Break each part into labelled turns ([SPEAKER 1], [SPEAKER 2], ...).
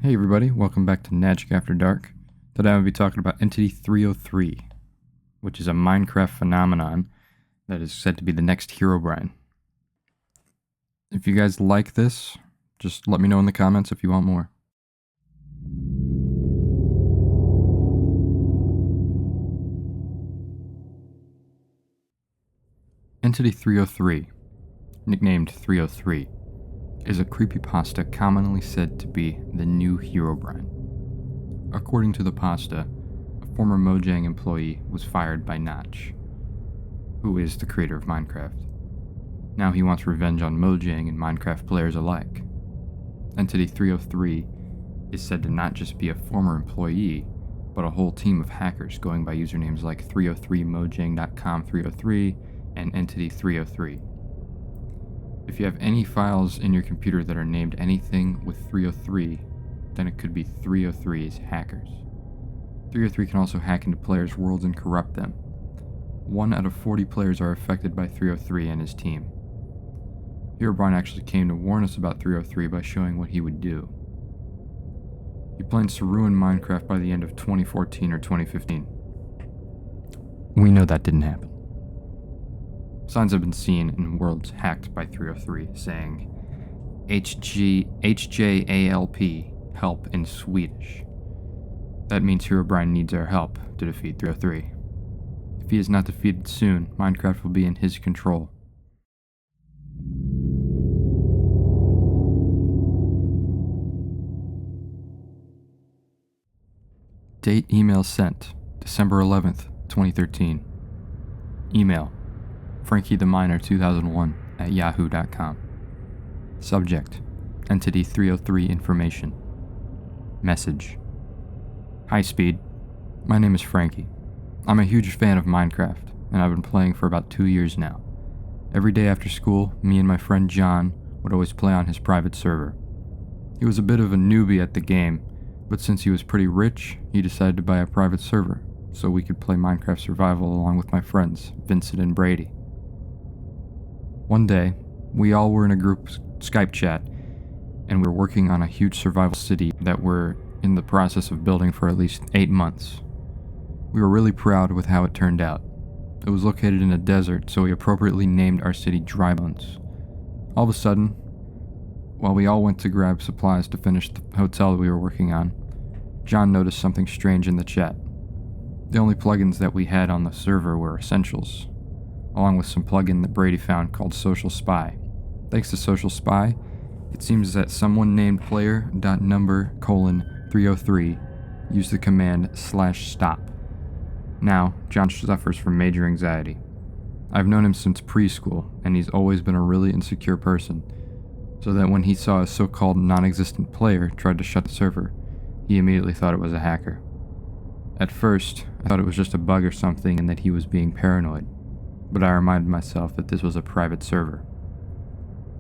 [SPEAKER 1] Hey everybody, welcome back to Magic After Dark. Today I'm going to be talking about Entity 303, which is a Minecraft phenomenon that is said to be the next Herobrine. If you guys like this, just let me know in the comments if you want more. Entity 303, nicknamed 303, is a creepypasta commonly said to be the new Herobrine. According to the pasta, a former Mojang employee was fired by Notch, who is the creator of Minecraft. Now he wants revenge on Mojang and Minecraft players alike. Entity 303 is said to not just be a former employee, but a whole team of hackers going by usernames like 303mojang.com 303 and Entity 303. If you have any files in your computer that are named anything with 303, then it could be 303's hackers. 303 can also hack into players' worlds and corrupt them. 1 out of 40 players are affected by 303 and his team. Herobrine actually came to warn us about 303 by showing what he would do. He plans to ruin Minecraft by the end of 2014 or 2015. We know that didn't happen. Signs have been seen in worlds hacked by 303 saying HJALP, help in Swedish. That means Herobrine needs our help to defeat 303. If he is not defeated soon, Minecraft will be in his control. Date email sent, December 11th, 2013. Email, FrankieTheMiner2001 @yahoo.com. Subject, Entity 303 information. Message. Hi Speed, my name is Frankie. I'm a huge fan of Minecraft, and I've been playing for about 2 years now. Every day after school, me and my friend John would always play on his private server. He was a bit of a newbie at the game, but since he was pretty rich, he decided to buy a private server so we could play Minecraft Survival along with my friends, Vincent and Brady. One day, we all were in a group Skype chat, and we were working on a huge survival city that we're in the process of building for at least 8 months. We were really proud with how it turned out. It was located in a desert, so we appropriately named our city Drybones. All of a sudden, while we all went to grab supplies to finish the hotel that we were working on, John noticed something strange in the chat. The only plugins that we had on the server were Essentials, along with some plugin that Brady found called Social Spy. Thanks to Social Spy, it seems that someone named player.number:303 used the command /stop. Now, John suffers from major anxiety. I've known him since preschool, and he's always been a really insecure person, so that when he saw a so-called non-existent player tried to shut the server, he immediately thought it was a hacker. At first, I thought it was just a bug or something and that he was being paranoid, but I reminded myself that this was a private server.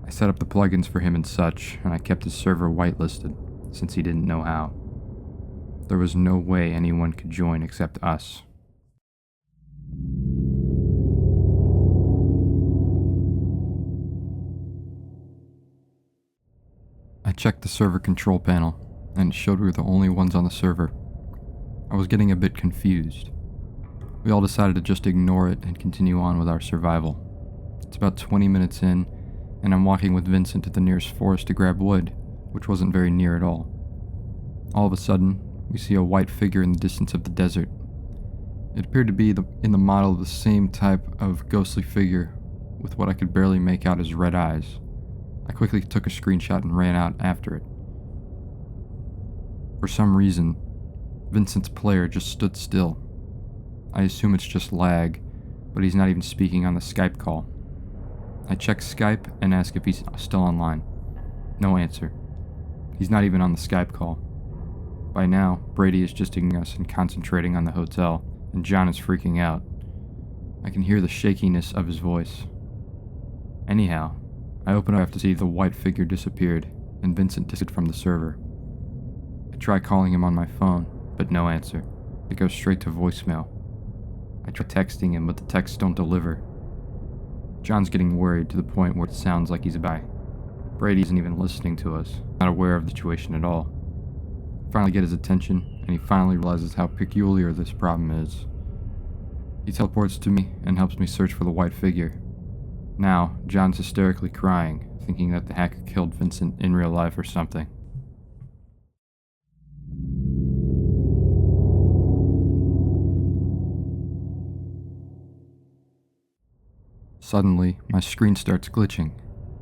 [SPEAKER 1] I set up the plugins for him and such, and I kept his server whitelisted, since he didn't know how. There was no way anyone could join except us. I checked the server control panel, and it showed we were the only ones on the server. I was getting a bit confused. We all decided to just ignore it and continue on with our survival. It's about 20 minutes in, and I'm walking with Vincent to the nearest forest to grab wood, which wasn't very near at all. All of a sudden, we see a white figure in the distance of the desert. It appeared to be in the model of the same type of ghostly figure, with what I could barely make out as red eyes. I quickly took a screenshot and ran out after it. For some reason, Vincent's player just stood still. I assume it's just lag, but he's not even speaking on the Skype call. I check Skype and ask if he's still online. No answer. He's not even on the Skype call. By now, Brady is just ignoring us and concentrating on the hotel, and John is freaking out. I can hear the shakiness of his voice. Anyhow, I open up to see the white figure disappeared, and Vincent disappeared from the server. I try calling him on my phone, but no answer. It goes straight to voicemail. I try texting him, but the texts don't deliver. John's getting worried to the point where it sounds like he's by. Brady isn't even listening to us, not aware of the situation at all. finally get his attention, and he finally realizes how peculiar this problem is. He teleports to me and helps me search for the white figure. Now, John's hysterically crying, thinking that the hacker killed Vincent in real life or something. Suddenly, my screen starts glitching.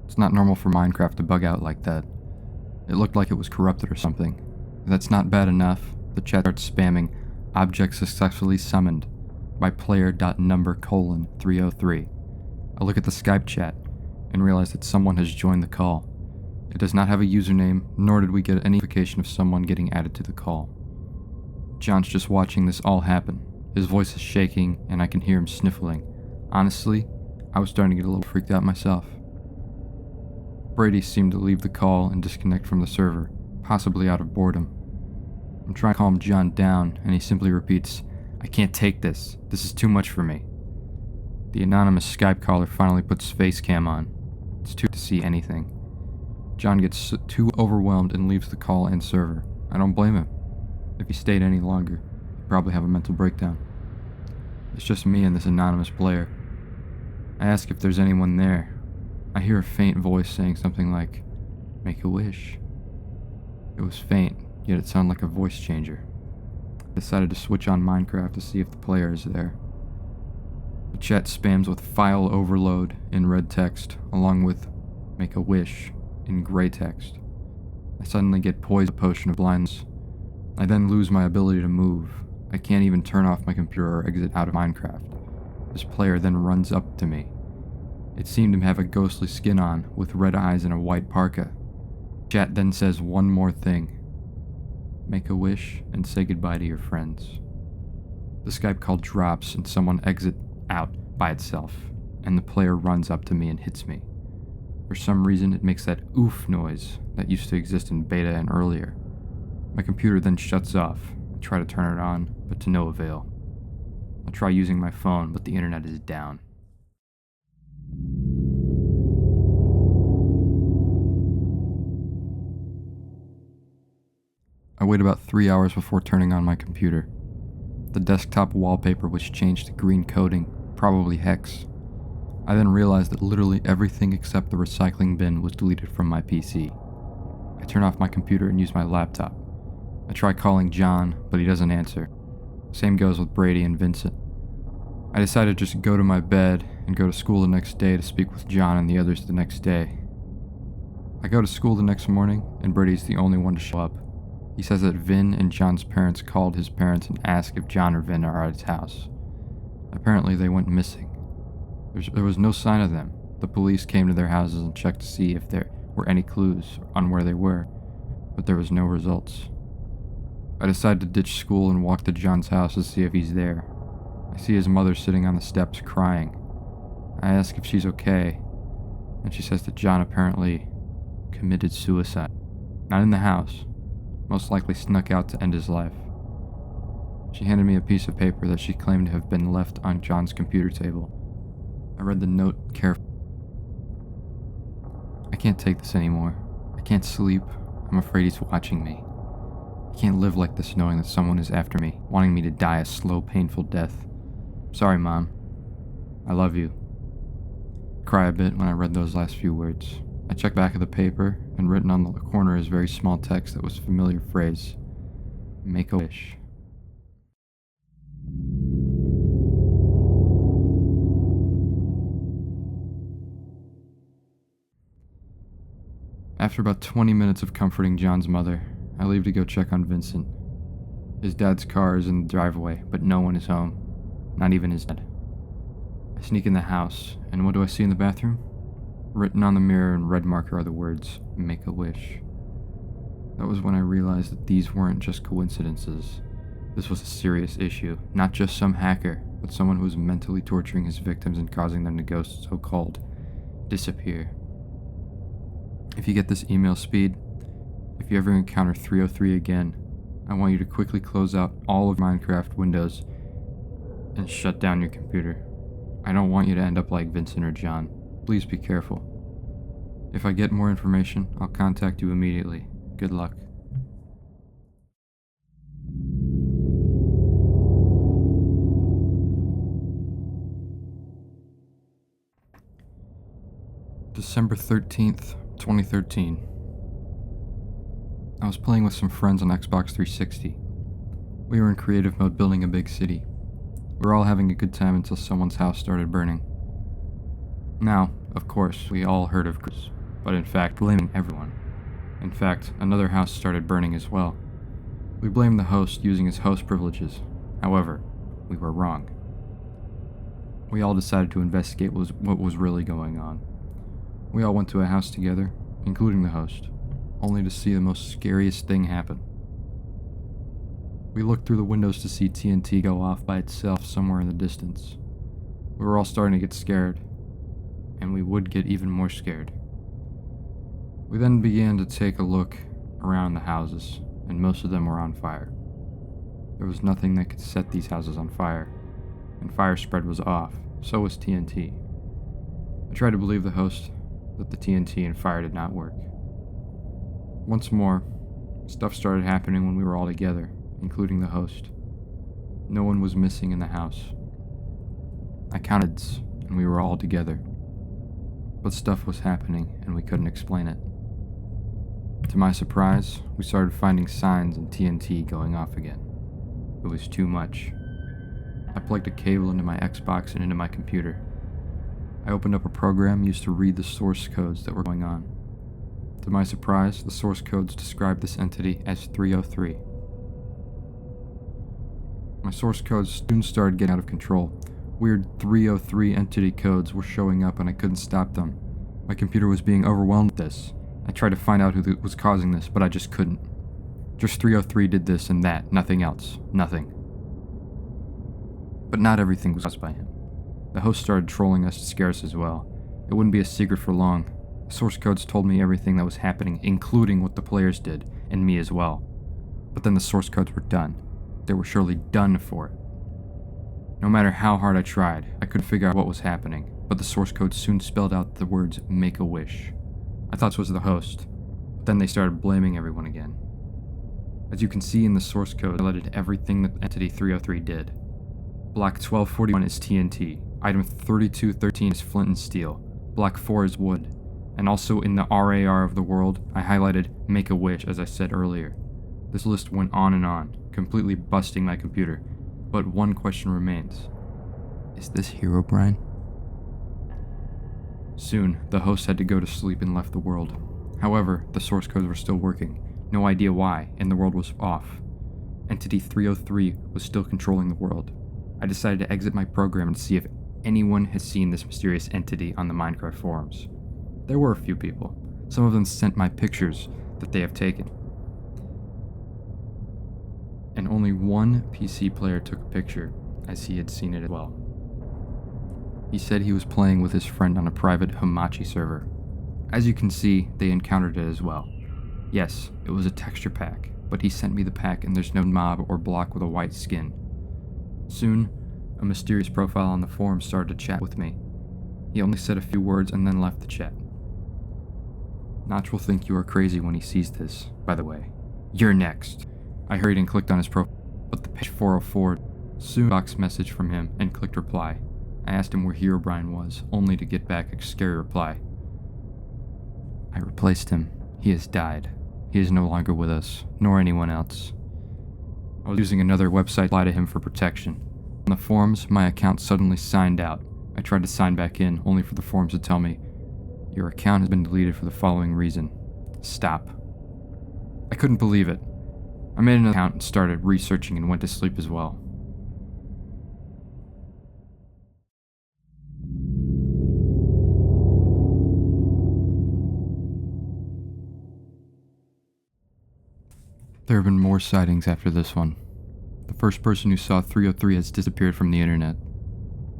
[SPEAKER 1] It's not normal for Minecraft to bug out like that. It looked like it was corrupted or something. If that's not bad enough, the chat starts spamming "object successfully summoned" by player.number:303. I look at the Skype chat and realize that someone has joined the call. It does not have a username, nor did we get any notification of someone getting added to the call. John's just watching this all happen. His voice is shaking, and I can hear him sniffling. Honestly, I was starting to get a little freaked out myself. Brady seemed to leave the call and disconnect from the server, possibly out of boredom. I'm trying to calm John down, and he simply repeats, "I can't take this. This is too much for me." The anonymous Skype caller finally puts face cam on. It's too to see anything. John gets too overwhelmed and leaves the call and server. I don't blame him. If he stayed any longer, he'd probably have a mental breakdown. It's just me and this anonymous player. I ask if there's anyone there. I hear a faint voice saying something like, "Make a wish." It was faint, yet it sounded like a voice changer. I decided to switch on Minecraft to see if the player is there. The chat spams with "file overload" in red text, along with "make a wish" in gray text. I suddenly get poised a potion of blindness. I then lose my ability to move. I can't even turn off my computer or exit out of Minecraft. This player then runs up to me. It seemed to have a ghostly skin on, with red eyes and a white parka. Chat then says one more thing. "Make a wish and say goodbye to your friends." The Skype call drops and someone exits out by itself, and the player runs up to me and hits me. For some reason, it makes that oof noise that used to exist in beta and earlier. My computer then shuts off. I try to turn it on, but to no avail. I try using my phone, but the internet is down. I wait about 3 hours before turning on my computer. The desktop wallpaper was changed to green coating, probably hex. I then realized that literally everything except the recycling bin was deleted from my PC. I turn off my computer and use my laptop. I try calling John, but he doesn't answer. Same goes with Brady and Vincent. I decided to just go to my bed and go to school the next day to speak with John and the others the next day. I go to school the next morning, and Brady's the only one to show up. He says that Vin and John's parents called his parents and asked if John or Vin are at his house. Apparently they went missing. There was no sign of them. The police came to their houses and checked to see if there were any clues on where they were, but there was no results. I decide to ditch school and walk to John's house to see if he's there. I see his mother sitting on the steps crying. I ask if she's okay, and she says that John apparently committed suicide. Not in the house. Most likely snuck out to end his life. She handed me a piece of paper that she claimed to have been left on John's computer table. I read the note carefully. "I can't take this anymore. I can't sleep. I'm afraid he's watching me. I can't live like this knowing that someone is after me, wanting me to die a slow, painful death. Sorry, Mom. I love you." I cry a bit when I read those last few words. I check back at the paper, and written on the corner is very small text that was a familiar phrase. "Make a wish." After about 20 minutes of comforting John's mother, I leave to go check on Vincent. His dad's car is in the driveway, but no one is home. Not even his dad. I sneak in the house, and what do I see in the bathroom? Written on the mirror in red marker are the words, "Make a wish." That was when I realized that these weren't just coincidences. This was a serious issue, not just some hacker, but someone who was mentally torturing his victims and causing them to go so-called disappear. If you get this email, Speed, if you ever encounter 303 again, I want you to quickly close out all of Minecraft windows and shut down your computer. I don't want you to end up like Vincent or John. Please be careful. If I get more information, I'll contact you immediately. Good luck. December 13th, 2013. I was playing with some friends on Xbox 360. We were in creative mode building a big city. We were all having a good time until someone's house started burning. Now, of course, we all heard of Chris, but in fact, blaming everyone. In fact, another house started burning as well. We blamed the host using his host privileges. However, we were wrong. We all decided to investigate what was really going on. We all went to a house together, including the host, only to see the most scariest thing happen. We looked through the windows to see TNT go off by itself somewhere in the distance. We were all starting to get scared, and we would get even more scared. We then began to take a look around the houses, and most of them were on fire. There was nothing that could set these houses on fire, and fire spread was off, so was TNT. I tried to believe the host that the TNT and fire did not work. Once more, stuff started happening when we were all together, including the host. No one was missing in the house. I counted, and we were all together. But stuff was happening, and we couldn't explain it. To my surprise, we started finding signs and TNT going off again. It was too much. I plugged a cable into my Xbox and into my computer. I opened up a program used to read the source codes that were going on. To my surprise, the source codes described this entity as 303. My source codes soon started getting out of control. Weird 303 entity codes were showing up and I couldn't stop them. My computer was being overwhelmed with this. I tried to find out who was causing this, but I just couldn't. Just 303 did this and that, nothing else. Nothing. But not everything was caused by him. The host started trolling us to scare us as well. It wouldn't be a secret for long. The source codes told me everything that was happening, including what the players did, and me as well. But then the source codes were done. They were surely done for it. No matter how hard I tried, I couldn't figure out what was happening, but the source code soon spelled out the words "make a wish." I thought it was the host, but then they started blaming everyone again. As you can see in the source code, highlighted everything that Entity 303 did. Block 1241 is TNT, item 3213 is flint and steel, block 4 is wood, and also in the RAR of the world, I highlighted "make a wish" as I said earlier. This list went on, completely busting my computer, but one question remains. Is this Herobrine? Soon, the host had to go to sleep and left the world. However, the source codes were still working. No idea why, and the world was off. Entity 303 was still controlling the world. I decided to exit my program and see if anyone has seen this mysterious entity on the Minecraft forums. There were a few people. Some of them sent my pictures that they have taken. And only one PC player took a picture, as he had seen it as well. He said he was playing with his friend on a private Hamachi server. As you can see, they encountered it as well. Yes, it was a texture pack, but he sent me the pack and there's no mob or block with a white skin. Soon, a mysterious profile on the forum started to chat with me. He only said a few words and then left the chat. Notch will think you are crazy when he sees this, by the way. You're next. I hurried and clicked on his profile, but the page 404 soon box message from him and clicked reply. I asked him where Herobrine was, only to get back a scary reply. I replaced him. He has died. He is no longer with us, nor anyone else. I was using another website to lie to him for protection. On the forums, my account suddenly signed out. I tried to sign back in, only for the forums to tell me, your account has been deleted for the following reason. Stop. I couldn't believe it. I made an account and started researching and went to sleep as well. There have been more sightings after this one. The first person who saw 303 has disappeared from the internet.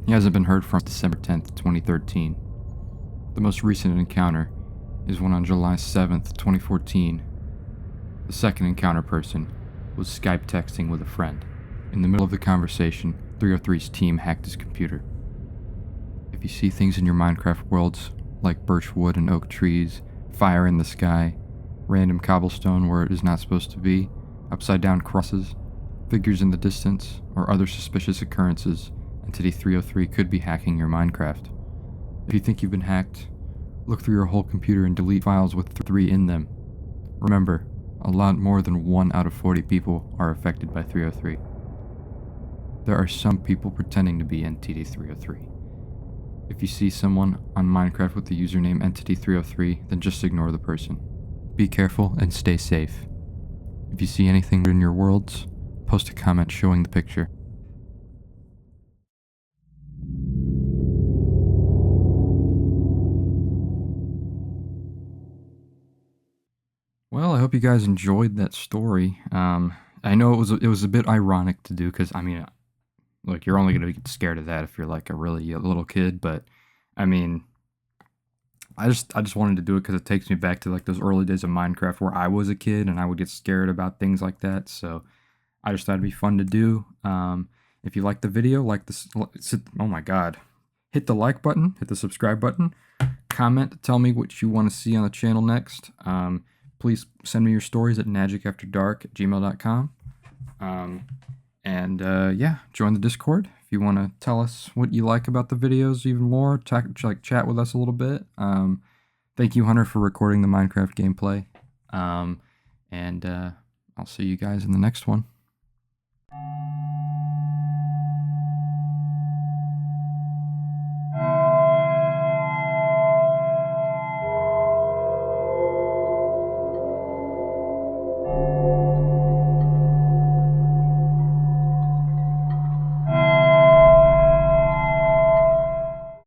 [SPEAKER 1] He hasn't been heard from December 10th, 2013. The most recent encounter is one on July 7th, 2014. The second encounter person was Skype texting with a friend. In the middle of the conversation, 303's team hacked his computer. If you see things in your Minecraft worlds, like birch wood and oak trees, fire in the sky, random cobblestone where it is not supposed to be, upside down crosses, figures in the distance, or other suspicious occurrences, Entity 303 could be hacking your Minecraft. If you think you've been hacked, Look through your whole computer and delete files with 3 in them. Remember, a lot more than 1 out of 40 people are affected by 303. There are some people pretending to be NTD303. If you see someone on Minecraft with the username Entity303, then just ignore the person. Be careful and stay safe. If you see anything in your worlds, post a comment showing the picture. Well, I hope you guys enjoyed that story. I know it was a bit ironic to do because I mean, like you're only gonna get scared of that if you're like a really little kid, but I mean, I just wanted to do it because it takes me back to like those early days of Minecraft where I was a kid and I would get scared about things like that. So I just thought it'd be fun to do. If you like the video, like this, oh my god, hit the like button, hit the subscribe button, comment, tell me what you want to see on the channel next. Please send me your stories at magicafterdark@gmail.com. Yeah, join the Discord if you want to tell us what you like about the videos even more. Chat with us a little bit. Thank you, Hunter, for recording the Minecraft gameplay. I'll see you guys in the next one.